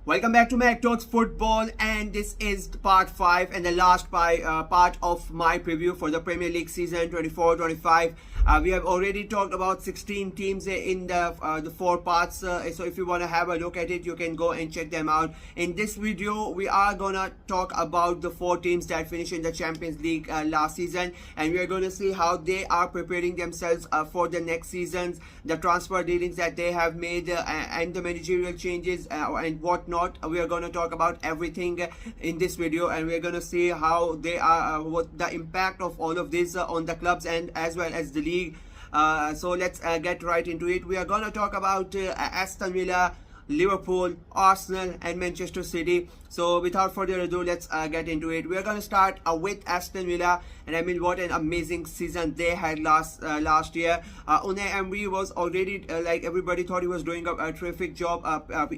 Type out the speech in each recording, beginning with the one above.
Welcome back to Mac Talks Football, and this is part 5 and the last part of my preview for the Premier League season 24-25. We have already talked about 16 teams in the 4 parts, so if you want to have a look at it, you can go and check them out. In this video, we are gonna talk about the 4 teams that finished in the Champions League last season, and we are going to see how they are preparing themselves for the next seasons, the transfer dealings that they have made, and the managerial changes and whatnot. We are going to talk about everything in this video, and we're going to see how they are, what the impact of all of this on the clubs and as well as the league. So let's get right into it. We are going to talk about Aston Villa, Liverpool, Arsenal and Manchester City. So without further ado, let's get into it. We're going to start with Aston Villa, and I mean, what an amazing season they had last year. Unai Emery was already like everybody thought he was doing a terrific job a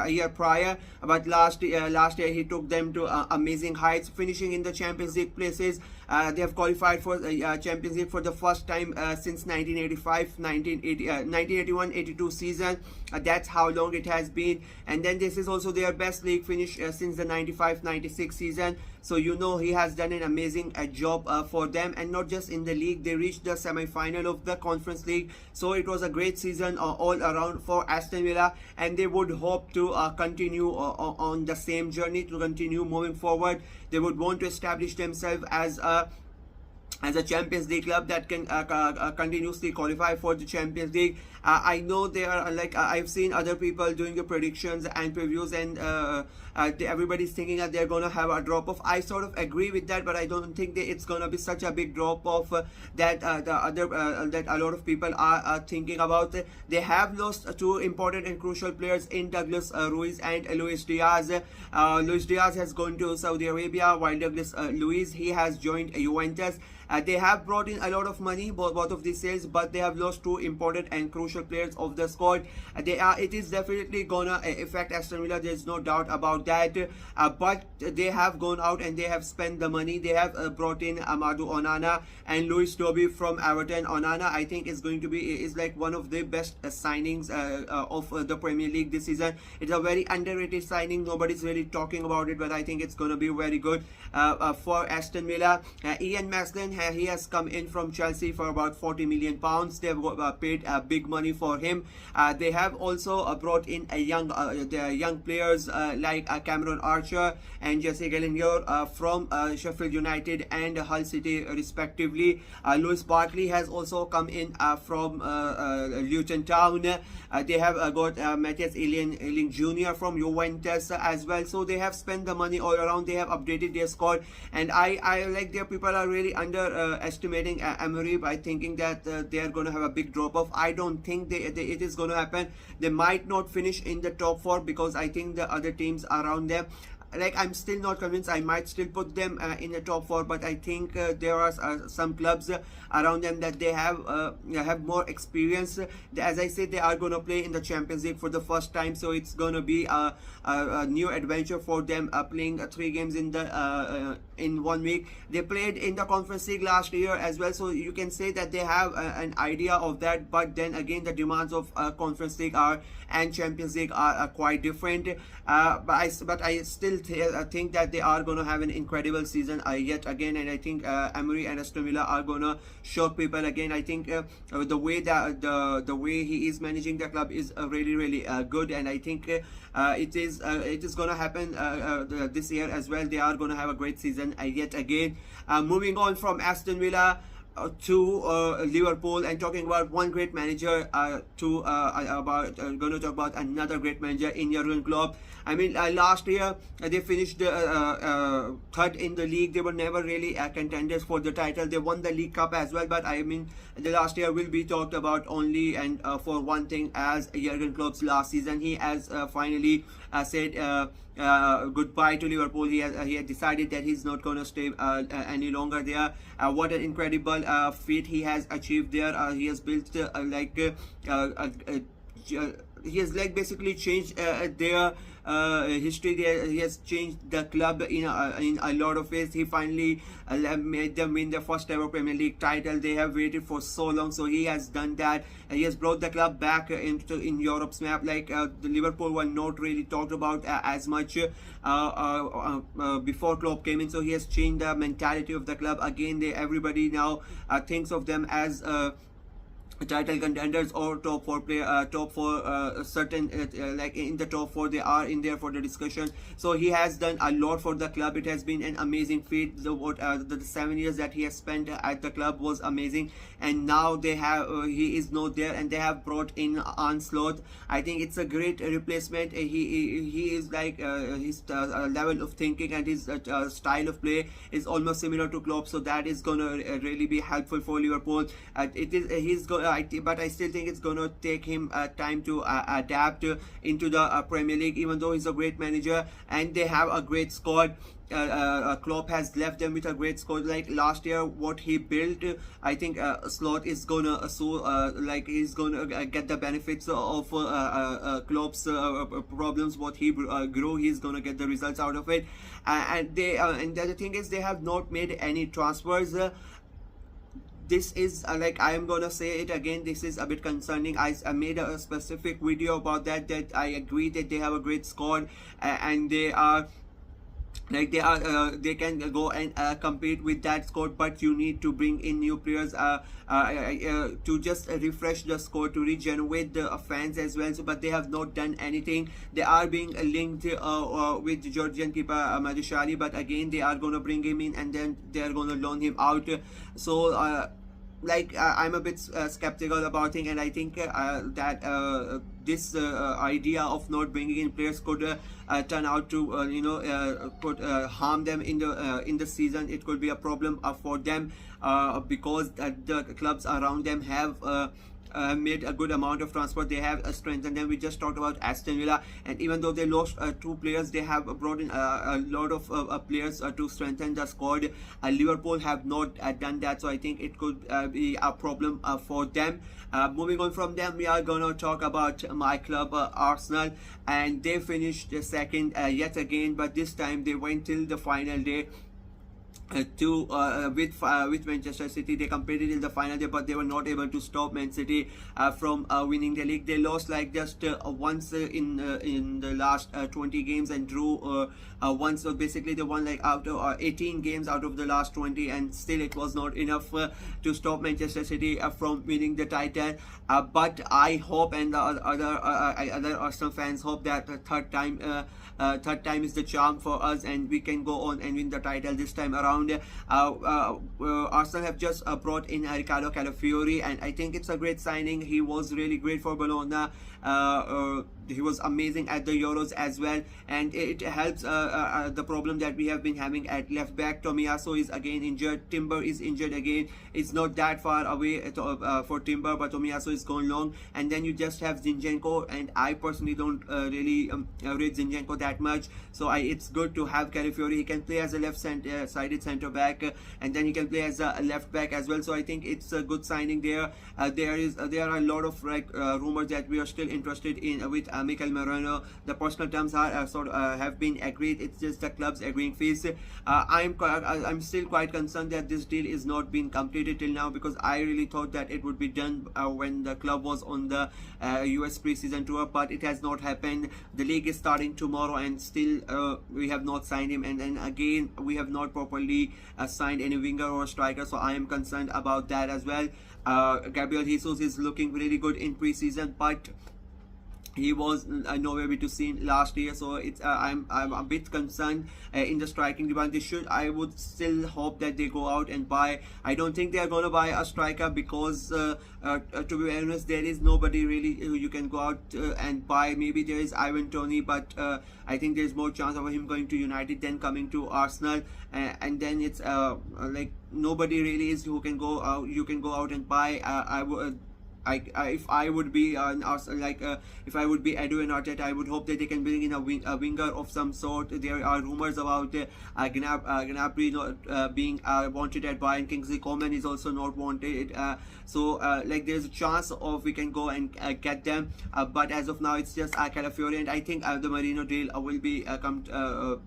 year prior, but last year he took them to amazing heights, finishing in the Champions League places. They have qualified for Champions League for the first time since 1981-82 season. That's how long it has been, and then this is also their best league finish since the 95-96 season. So you know he has done an amazing job for them, and not just in the league. They reached the semi-final of the Conference League, so it was a great season all around for Aston Villa, and they would hope to continue on the same journey, to continue moving forward. They would want to establish themselves as a Champions League club that can continuously qualify for the Champions League. I know they are like I've seen other people doing the predictions and previews, and everybody's thinking that they're gonna have a drop off. I sort of agree with that, but I don't think that it's gonna be such a big drop off that that a lot of people are thinking about. They have lost 2 important and crucial players in Douglas Luiz and Luis Diaz. Luis Diaz has gone to Saudi Arabia, while Douglas Luiz, he has joined Juventus. They have brought in a lot of money, both of these sales, but they have lost 2 important and crucial players of the squad. It is definitely gonna affect Aston Villa. There's no doubt about that. But they have gone out and they have spent the money. They have brought in Amadou Onana and Luis Dobby from Everton. Onana, I think, is going to be like one of the best signings of the Premier League this season. It's a very underrated signing. Nobody's really talking about it, but I think it's gonna be very good for Aston Villa. Ian Maslin, he has come in from Chelsea for about £40 million. They've paid big money for him. They have also brought in young players like Cameron Archer and Jesse Gallagher from Sheffield United and Hull City respectively. Lewis Barkley has also come in from Luton Town. They have got Matthias Ealing Jr. from Juventus as well. So they have spent the money all around. They have updated their squad, and I like their people are really underestimating Emery by thinking that they are going to have a big drop off. I don't think it is going to happen. They might not finish in the top 4 because I think the other teams around them, like, I'm still not convinced. I might still put them in the top 4, but I think there are some clubs around them that they have more experience. As I said, they are going to play in the Champions League for the first time, so it's going to be a new adventure for them, playing 3 games in 1 week. They played in the Conference League last year as well, so you can say that they have an idea of that. But then again, the demands of Conference League and Champions League are quite different. But I still think that they are going to have an incredible season yet again, and I think Emery and Aston Villa are going to shock people again. I think the way that the way he is managing the club is really good, and I think it is going to happen this year as well. They are going to have a great season yet again. Moving on from Aston Villa to Liverpool, and talking about one great manager going to talk about another great manager in Jurgen Klopp. I mean, last year they finished 3rd in the league. They were never really contenders for the title. They won the League Cup as well, but I mean, the last year will be talked about only and for one thing as Jurgen Klopp's last season. He has finally said goodbye to Liverpool. He had decided that he's not going to stay any longer there. What an incredible feat he has achieved there. He has built he has like basically changed their history. He has changed the club in a lot of ways. He finally made them win the first ever Premier League title. They have waited for so long, so he has done that. He has brought the club back in Europe's map. Like the Liverpool were not really talked about as much before Klopp came in. So he has changed the mentality of the club. Again, everybody now thinks of them as title contenders or top four player, top four certain like in the top four, they are in there for the discussion. So he has done a lot for the club. It has been an amazing feat. The 7 years that he has spent at the club was amazing, and now they have he is not there, and they have brought in Onslaught. I think it's a great replacement. He is like his level of thinking and his style of play is almost similar to Klopp, so that is gonna really be helpful for Liverpool. But I still think it's gonna take him time to adapt into the Premier League, even though he's a great manager and they have a great squad. Klopp has left them with a great squad. Like last year, what he built, I think Slot is gonna like he's gonna get the benefits of Klopp's problems. What he grew, he's gonna get the results out of it. And the other thing is they have not made any transfers. This is like I am gonna say it again, this is a bit concerning. I made a specific video about that I agree that they have a great squad and they are like they can go and compete with that squad, but you need to bring in new players to just refresh the squad, to regenerate the fans as well. So but they have not done anything. They are being linked with Georgian keeper Madishali, but again they are going to bring him in and then they are going to loan him out. So like I'm a bit skeptical about it, and I think that this idea of not bringing in players could turn out to could harm them in the season. It could be a problem for them because the clubs around them have made a good amount of transfer. They have strengthened them. We just talked about Aston Villa, and even though they lost 2 players, they have brought in a lot of players to strengthen the squad. Liverpool have not done that, so I think it could be a problem for them. Moving on from them, we are gonna talk about my club Arsenal, and they finished second yet again, but this time they went till the final day. With Manchester City. They competed in the final day, but they were not able to stop Man City from winning the league. They lost like just once in the last 20 games and drew once. So basically they won like out of 18 games out of the last 20, and still it was not enough to stop Manchester City from winning the title. But I hope, and the other Arsenal fans hope, that third time is the charm for us and we can go on and win the title this time around. Arsenal have just brought in Riccardo Calafiori, and I think it's a great signing. He was really great for Bologna. He was amazing at the Euros as well, and it helps the problem that we have been having at left back. Tomiyasu is again injured. Timber is injured again. It's not that far away for Timber, but Tomiyasu is gone long. And then you just have Zinchenko, and I personally don't really rate Zinchenko that much. So it's good to have Calafiori. He can play as a left-sided centre back, and then he can play as a left back as well. So I think it's a good signing there. There are a lot of rumors that we are still interested in with Mikel Merino. The personal terms are have been agreed. It's just the club's agreeing fees. I'm still quite concerned that this deal is not being completed till now, because I really thought that it would be done when the club was on the US preseason tour, but it has not happened. The league is starting tomorrow, and still we have not signed him, and then again we have not properly signed any winger or striker. So I am concerned about that as well. Gabriel Jesus is looking really good in preseason, but he was nowhere to be seen last year. So it's I'm a bit concerned in the striking department. I would still hope that they go out and buy. I don't think they are going to buy a striker, because to be honest, there is nobody really who you can go out and buy. Maybe there is Ivan Toney, but I think there's more chance of him going to United than coming to Arsenal. And then it's like nobody really is who can go out. You can go out and buy. if I would be if I would be Edu and Arteta, I would hope that they can bring in a winger of some sort. There are rumors about Gnabry not being wanted at Bayern. Kingsley Coman is also not wanted. So like there's a chance of we can go and get them, but as of now it's just Calafiori, and I think the Marino deal will be will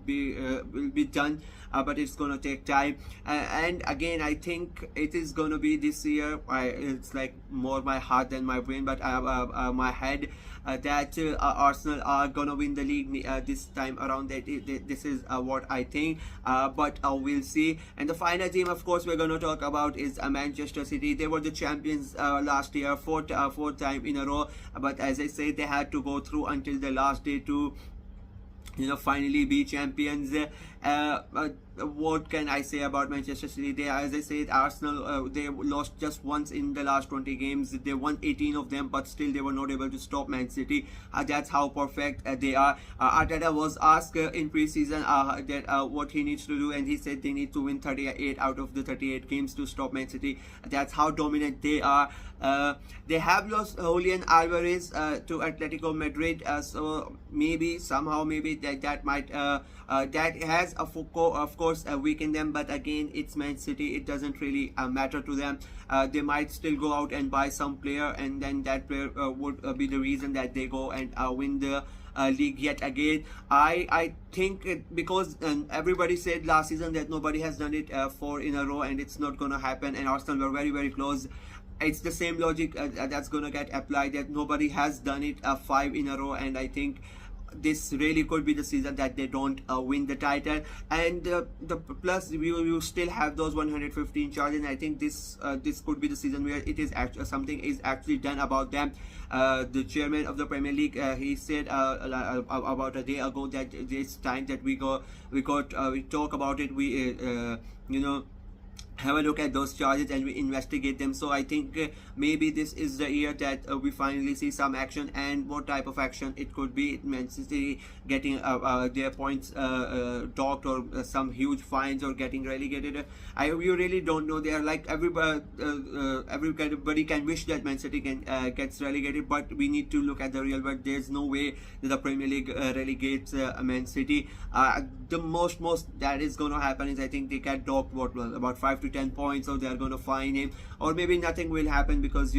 be done. But it's gonna take time, and again I think it is gonna be this year. It's like more my heart than my brain, but my head that Arsenal are gonna win the league this time around. This is what I think, but we'll see. And the final team, of course, we're gonna talk about is Manchester City. They were the champions last year, fourth time in a row. But as I said, they had to go through until the last day to finally be champions. What can I say about Manchester City? They, as I said, Arsenal, they lost just once in the last 20 games. They won 18 of them, but still they were not able to stop Man City. That's how perfect they are. Arteta was asked in preseason that what he needs to do, and he said they need to win 38 out of the 38 games to stop Man City. That's how dominant they are. They have lost Julian Alvarez to Atletico Madrid, so maybe somehow that might that has of course weakened them. But again, it's Man City, it doesn't really matter to them. They might still go out and buy some player, and then that player would be the reason that they go and win the league yet again. I think because everybody said last season that nobody has done it 4 in a row, and it's not gonna happen, and Arsenal were very close. It's the same logic that's gonna get applied, that nobody has done it 5 in a row, and I think this really could be the season that they don't win the title. And the plus you still have those 115 charges, and I think this could be the season where it is something is actually done about them. The chairman of the Premier League, he said about a day ago that it's time that we talk about it, we have a look at those charges and we investigate them. So I think maybe this is the year that we finally see some action, and what type of action it could be. Manchester City getting their points docked, or some huge fines, or getting relegated. We really don't know. They are like everybody can wish that Man City gets relegated, but we need to look at the real world. There's no way that the Premier League relegates Man City. The most that is going to happen is I think they get docked about 5 to 10 points, or they are going to fine him, or maybe nothing will happen, because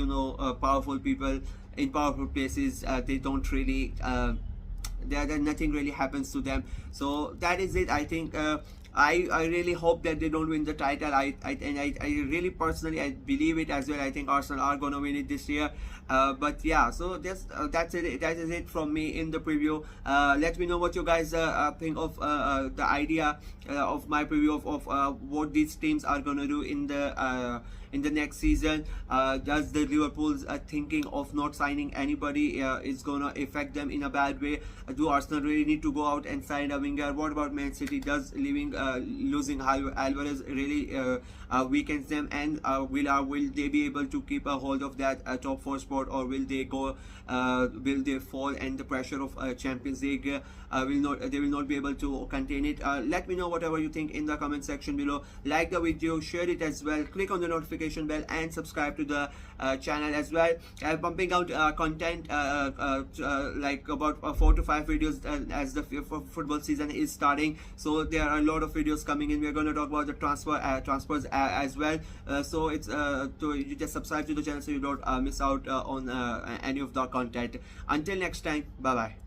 powerful people in powerful places, they don't really nothing really happens to them. So that is it. I think I really hope that they don't win the title. I really personally I believe it as well. I think Arsenal are gonna win it this year. But yeah, so that's it. That is it from me in the preview. Let me know what you guys think of the idea of my preview of what these teams are gonna do in the next season. Does the Liverpool's thinking of not signing anybody is gonna affect them in a bad way? Do Arsenal really need to go out and sign a winger? What about Man City? Does losing Alvarez really weakens them? And will they be able to keep a hold of that top 4 spot, or will they fall, and the pressure of Champions League they will not be able to contain it? Let me know whatever you think in the comment section below. Like the video, share it as well, click on the notification bell, and subscribe to the channel as well. I'm pumping out content like about 4 to 5 videos as the football season is starting, so there are a lot of videos coming in. We're going to talk about the transfers as well, so it's you just subscribe to the channel so you don't miss out on any of the content. Until next time, bye bye.